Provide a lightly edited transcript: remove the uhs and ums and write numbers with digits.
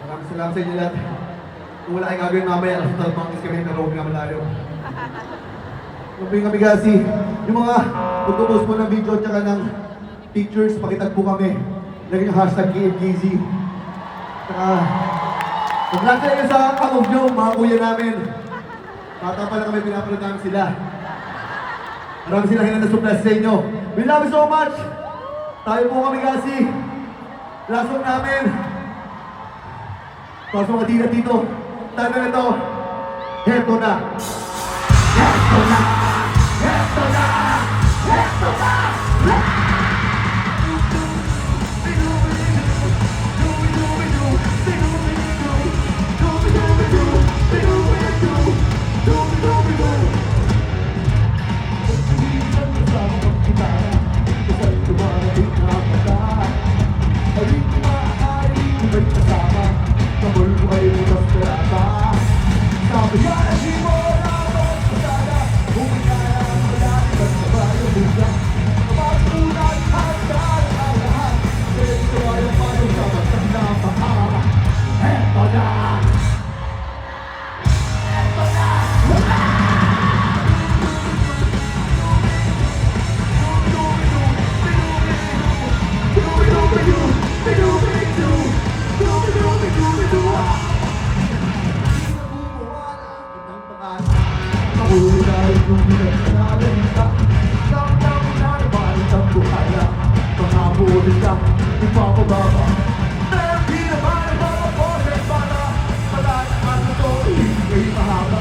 Maraming salamat sa inyo lahat. Kung wala kayong gagawin mamaya, nasa pangkis kami na road nga malayo. Yung kami kasi, yung mga photopost mo ng video at saka ng pictures, pakitagpo kami. Lagyan yung hashtag KMKZ. Saka, congrats kayo sa kamog nyo, mga kuya namin. Bata pa lang kami, pinapanood namin sila. Maraming sila kinanasuplas sa inyo. We love you so much! Tayo po kami kasi. Last song namin. Para sa mga tira dito. Tayo na ito. Heto na. Heto na. Heto na. Heto na. Ipapababa Pero di naman ang mga boses para Wala na ang totoo Hindi